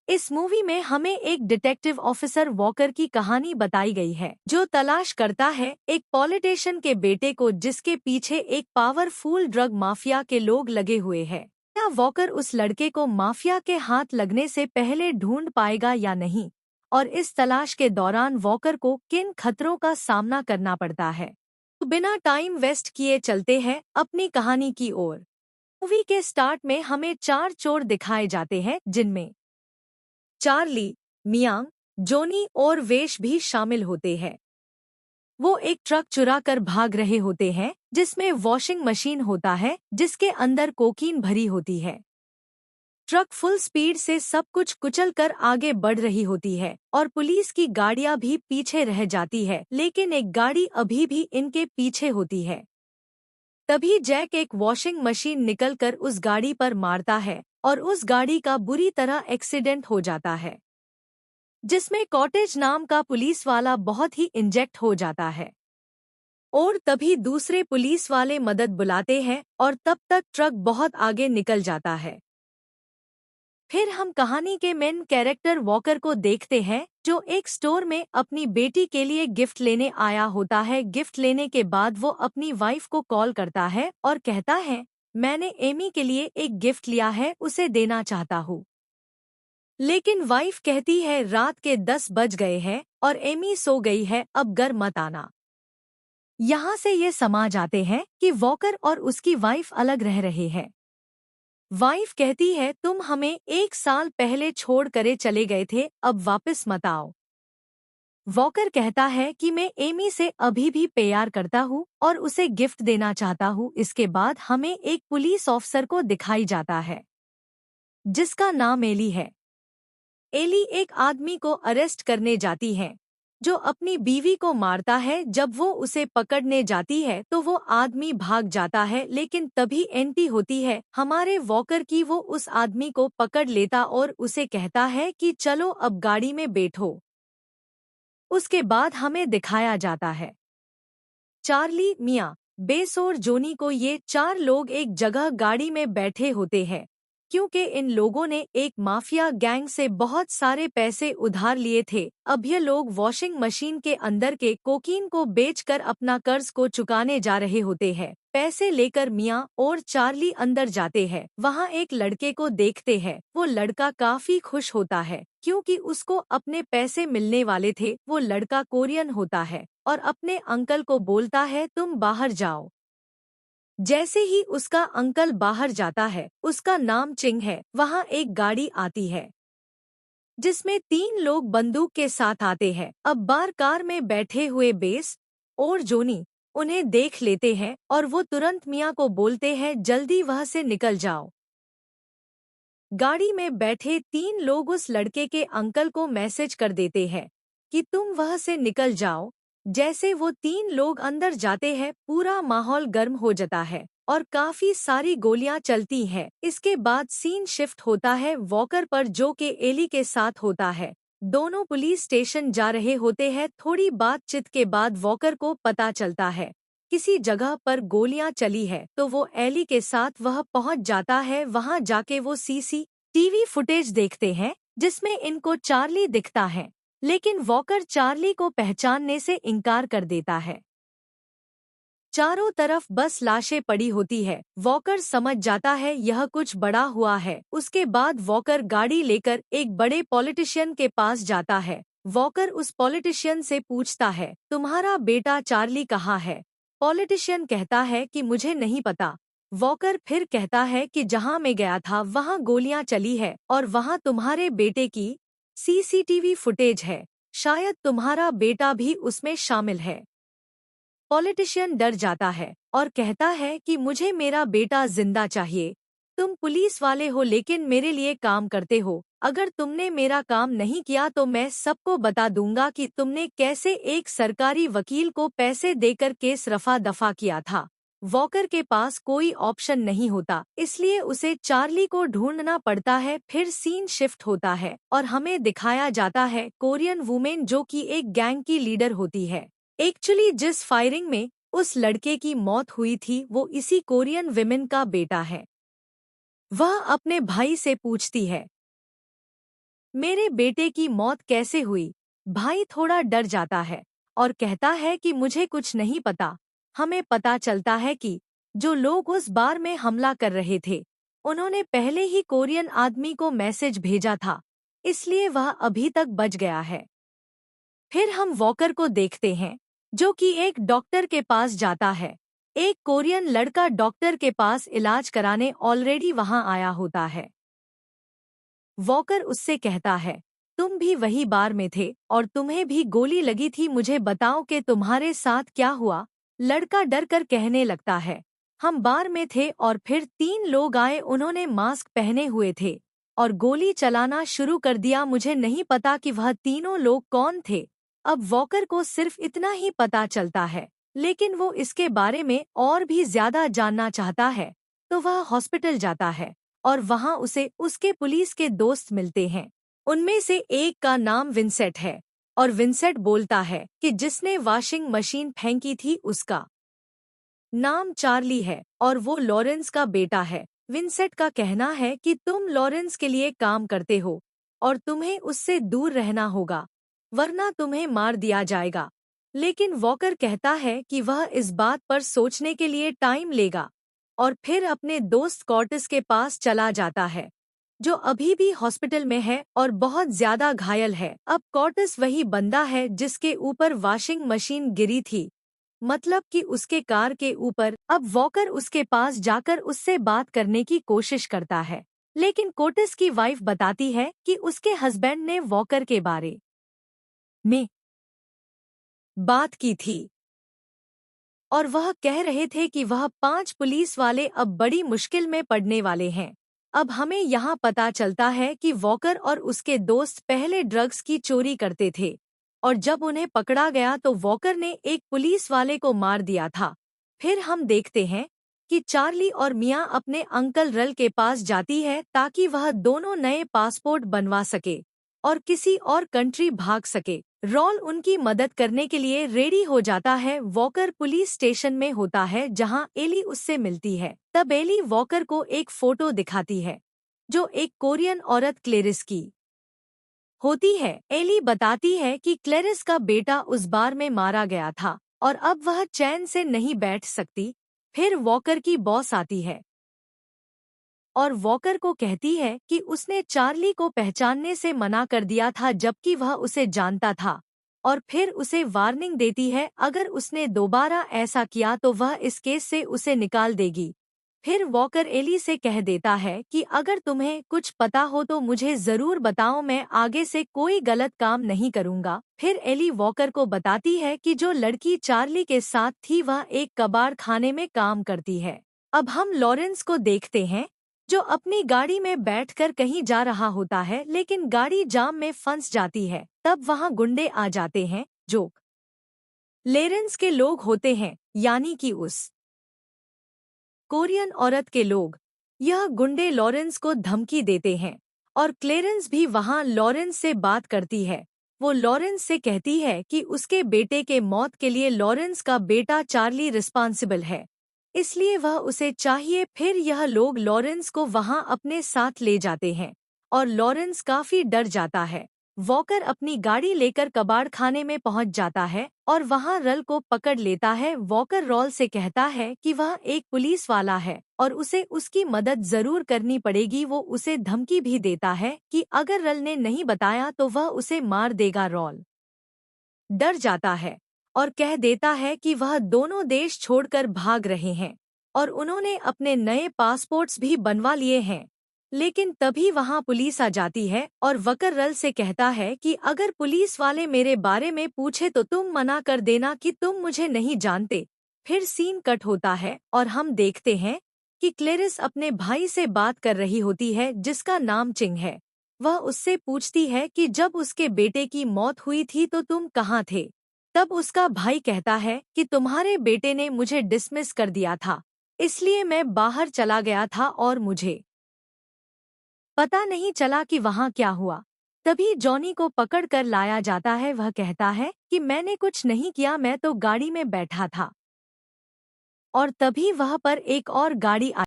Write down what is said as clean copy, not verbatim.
इस मूवी में हमें एक डिटेक्टिव ऑफिसर वॉकर की कहानी बताई गई है, जो तलाश करता है एक पॉलिटिशियन के बेटे को जिसके पीछे एक पावरफुल ड्रग माफिया के लोग लगे हुए हैं। क्या वॉकर उस लड़के को माफिया के हाथ लगने से पहले ढूंढ पाएगा या नहीं, और इस तलाश के दौरान वॉकर को किन खतरों का सामना करना पड़ता है। तो बिना टाइम वेस्ट किए चलते हैं अपनी कहानी की ओर। मूवी के स्टार्ट में हमें 4 चोर दिखाए जाते हैं, जिनमें चार्ली, मियांग, जोनी और वेश भी शामिल होते हैं। वो एक ट्रक चुरा कर भाग रहे होते हैं जिसमें वॉशिंग मशीन होता है जिसके अंदर कोकीन भरी होती है। ट्रक फुल स्पीड से सब कुछ कुचल कर आगे बढ़ रही होती है और पुलिस की गाड़ियां भी पीछे रह जाती है, लेकिन एक गाड़ी अभी भी इनके पीछे होती है। तभी जैक एक वॉशिंग मशीन निकलकर उस गाड़ी पर मारता है और उस गाड़ी का बुरी तरह एक्सीडेंट हो जाता है, जिसमें कॉटेज नाम का पुलिस वाला बहुत ही इंजेक्ट हो जाता है। और तभी दूसरे पुलिस वाले मदद बुलाते हैं और तब तक ट्रक बहुत आगे निकल जाता है। फिर हम कहानी के मेन कैरेक्टर वॉकर को देखते हैं, जो एक स्टोर में अपनी बेटी के लिए गिफ्ट लेने आया होता है। गिफ्ट लेने के बाद वो अपनी वाइफ को कॉल करता है और कहता है, मैंने एमी के लिए एक गिफ्ट लिया है, उसे देना चाहता हूँ। लेकिन वाइफ कहती है रात के 10 बज गए हैं और एमी सो गई है, अब घर मत आना। यहाँ से ये समझ आते हैं कि वॉकर और उसकी वाइफ अलग रह रहे हैं। वाइफ कहती है, तुम हमें 1 साल पहले छोड़ करे चले गए थे, अब वापस मत आओ। वॉकर कहता है कि मैं एमी से अभी भी प्यार करता हूँ और उसे गिफ्ट देना चाहता हूँ। इसके बाद हमें एक पुलिस ऑफिसर को दिखाई जाता है जिसका नाम एली है। एली एक आदमी को अरेस्ट करने जाती है जो अपनी बीवी को मारता है। जब वो उसे पकड़ने जाती है तो वो आदमी भाग जाता है, लेकिन तभी एंटी होती है हमारे वॉकर की। वो उस आदमी को पकड़ लेता और उसे कहता है कि चलो अब गाड़ी में बैठो। उसके बाद हमें दिखाया जाता है चार्ली, मिया, बेस और जोनी को। ये 4 लोग एक जगह गाड़ी में बैठे होते हैं क्योंकि इन लोगों ने एक माफिया गैंग से बहुत सारे पैसे उधार लिए थे। अब ये लोग वॉशिंग मशीन के अंदर के कोकीन को बेचकर अपना कर्ज को चुकाने जा रहे होते हैं। पैसे लेकर मिया और चार्ली अंदर जाते हैं। वहाँ एक लड़के को देखते हैं। वो लड़का काफी खुश होता है क्योंकि उसको अपने पैसे मिलने वाले थे। वो लड़का कोरियन होता है और अपने अंकल को बोलता है, तुम बाहर जाओ। जैसे ही उसका अंकल बाहर जाता है, उसका नाम चिंग है, वहाँ एक गाड़ी आती है जिसमें 3 लोग बंदूक के साथ आते हैं। अब बार कार में बैठे हुए बेस और जोनी उन्हें देख लेते हैं और वो तुरंत मिया को बोलते हैं, जल्दी वहाँ से निकल जाओ। गाड़ी में बैठे 3 लोग उस लड़के के अंकल को मैसेज कर देते हैं कि तुम वहाँ से निकल जाओ। जैसे वो 3 लोग अंदर जाते हैं, पूरा माहौल गर्म हो जाता है और काफी सारी गोलियां चलती हैं। इसके बाद सीन शिफ्ट होता है वॉकर पर, जो कि एली के साथ होता है। दोनों पुलिस स्टेशन जा रहे होते हैं। थोड़ी बातचीत के बाद वॉकर को पता चलता है किसी जगह पर गोलियां चली है, तो वो एली के साथ वह पहुंच जाता है। वहां जाके वो सीसीटीवी फुटेज देखते हैं जिसमें इनको चार्ली दिखता है, लेकिन वॉकर चार्ली को पहचानने से इनकार कर देता है। चारों तरफ बस लाशें पड़ी होती है। वॉकर समझ जाता है यह कुछ बड़ा हुआ है। उसके बाद वॉकर गाड़ी लेकर एक बड़े पॉलिटिशियन के पास जाता है। वॉकर उस पॉलिटिशियन से पूछता है, तुम्हारा बेटा चार्ली कहाँ है? पॉलिटिशियन कहता है कि मुझे नहीं पता। वॉकर फिर कहता है कि जहाँ मैं गया था वहाँ गोलियां चली है और वहाँ तुम्हारे बेटे की सीसीटीवी फुटेज है। शायद तुम्हारा बेटा भी उसमें शामिल है। पॉलिटिशियन डर जाता है और कहता है कि मुझे मेरा बेटा जिंदा चाहिए। तुम पुलिस वाले हो लेकिन मेरे लिए काम करते हो। अगर तुमने मेरा काम नहीं किया तो मैं सबको बता दूंगा कि तुमने कैसे एक सरकारी वकील को पैसे देकर केस रफा दफा किया था। वॉकर के पास कोई ऑप्शन नहीं होता, इसलिए उसे चार्ली को ढूंढना पड़ता है। फिर सीन शिफ्ट होता है और हमें दिखाया जाता है कोरियन वुमेन, जो कि एक गैंग की लीडर होती है। एक्चुअली जिस फायरिंग में उस लड़के की मौत हुई थी वो इसी कोरियन विमेन का बेटा है। वह अपने भाई से पूछती है, मेरे बेटे की मौत कैसे हुई? भाई थोड़ा डर जाता है और कहता है कि मुझे कुछ नहीं पता। हमें पता चलता है कि जो लोग उस बार में हमला कर रहे थे, उन्होंने पहले ही कोरियन आदमी को मैसेज भेजा था, इसलिए वह अभी तक बच गया है। फिर हम वॉकर को देखते हैं, जो कि एक डॉक्टर के पास जाता है। एक कोरियन लड़का डॉक्टर के पास इलाज कराने ऑलरेडी वहां आया होता है। वॉकर उससे कहता है, तुम भी वही बार में थे और तुम्हें भी गोली लगी थी, मुझे बताओ कि तुम्हारे साथ क्या हुआ। लड़का डर कर कहने लगता है, हम बार में थे और फिर 3 लोग आए, उन्होंने मास्क पहने हुए थे और गोली चलाना शुरू कर दिया। मुझे नहीं पता कि वह तीनों लोग कौन थे। अब वॉकर को सिर्फ इतना ही पता चलता है, लेकिन वो इसके बारे में और भी ज्यादा जानना चाहता है। तो वह हॉस्पिटल जाता है और वहां उसे उसके पुलिस के दोस्त मिलते हैं। उनमें से एक का नाम विंसेंट है और विंसेंट बोलता है कि जिसने वॉशिंग मशीन फेंकी थी उसका नाम चार्ली है और वो लॉरेंस का बेटा है। विंसेंट का कहना है कि तुम लॉरेंस के लिए काम करते हो और तुम्हें उससे दूर रहना होगा, वरना तुम्हें मार दिया जाएगा। लेकिन वॉकर कहता है कि वह इस बात पर सोचने के लिए टाइम लेगा और फिर अपने दोस्त कॉर्टिस के पास चला जाता है, जो अभी भी हॉस्पिटल में है और बहुत ज्यादा घायल है। अब कॉर्टिस वही बंदा है जिसके ऊपर वॉशिंग मशीन गिरी थी, मतलब कि उसके कार के ऊपर। अब वॉकर उसके पास जाकर उससे बात करने की कोशिश करता है, लेकिन कोर्टिस की वाइफ बताती है कि उसके हस्बैंड ने वॉकर के बारे में बात की थी और वह कह रहे थे कि वह 5 पुलिस वाले अब बड़ी मुश्किल में पड़ने वाले हैं। अब हमें यहाँ पता चलता है कि वॉकर और उसके दोस्त पहले ड्रग्स की चोरी करते थे और जब उन्हें पकड़ा गया तो वॉकर ने एक पुलिस वाले को मार दिया था। फिर हम देखते हैं कि चार्ली और मिया अपने अंकल रल के पास जाती है ताकि वह दोनों नए पासपोर्ट बनवा सके और किसी और कंट्री भाग सके। रॉल उनकी मदद करने के लिए रेडी हो जाता है। वॉकर पुलिस स्टेशन में होता है जहां एली उससे मिलती है। तब एली वॉकर को एक फोटो दिखाती है जो एक कोरियन औरत क्लेरिस की होती है। एली बताती है कि क्लेरिस का बेटा उस बार में मारा गया था और अब वह चैन से नहीं बैठ सकती। फिर वॉकर की बॉस आती है और वॉकर को कहती है कि उसने चार्ली को पहचानने से मना कर दिया था जबकि वह उसे जानता था, और फिर उसे वार्निंग देती है अगर उसने दोबारा ऐसा किया तो वह इस केस से उसे निकाल देगी। फिर वॉकर एली से कह देता है कि अगर तुम्हें कुछ पता हो तो मुझे जरूर बताओ, मैं आगे से कोई गलत काम नहीं करूंगा। फिर एली वॉकर को बताती है कि जो लड़की चार्ली के साथ थी वह एक कबाड़ खाने में काम करती है। अब हम लॉरेंस को देखते हैं जो अपनी गाड़ी में बैठकर कहीं जा रहा होता है, लेकिन गाड़ी जाम में फंस जाती है। तब वहां गुंडे आ जाते हैं जो लेरेंस के लोग होते हैं, यानी कि उस कोरियन औरत के लोग। यह गुंडे लॉरेंस को धमकी देते हैं और क्लेरेंस भी वहां लॉरेंस से बात करती है। वो लॉरेंस से कहती है कि उसके बेटे के मौत के लिए लॉरेंस का बेटा चार्ली रिस्पॉन्सिबल है, इसलिए वह उसे चाहिए। फिर यह लोग लॉरेंस को वहां अपने साथ ले जाते हैं और लॉरेंस काफी डर जाता है। वॉकर अपनी गाड़ी लेकर कबाड़ खाने में पहुंच जाता है और वहां रल को पकड़ लेता है। वॉकर रॉल से कहता है कि वह एक पुलिस वाला है और उसे उसकी मदद जरूर करनी पड़ेगी। वो उसे धमकी भी देता है कि अगर रल ने नहीं बताया तो वह उसे मार देगा। रॉल डर जाता है और कह देता है कि वह दोनों देश छोड़कर भाग रहे हैं और उन्होंने अपने नए पासपोर्ट्स भी बनवा लिए हैं। लेकिन तभी वहां पुलिस आ जाती है और वकर रल से कहता है कि अगर पुलिस वाले मेरे बारे में पूछे तो तुम मना कर देना कि तुम मुझे नहीं जानते। फिर सीन कट होता है और हम देखते हैं कि क्लेरिस अपने भाई से बात कर रही होती है जिसका नाम चिंग है। वह उससे पूछती है कि जब उसके बेटे की मौत हुई थी तो तुम कहाँ थे। तब उसका भाई कहता है कि तुम्हारे बेटे ने मुझे डिसमिस कर दिया था, इसलिए मैं बाहर चला गया था और मुझे पता नहीं चला कि वहाँ क्या हुआ। तभी जॉनी को पकड़ कर लाया जाता है। वह कहता है कि मैंने कुछ नहीं किया, मैं तो गाड़ी में बैठा था। और तभी वह पर एक और गाड़ी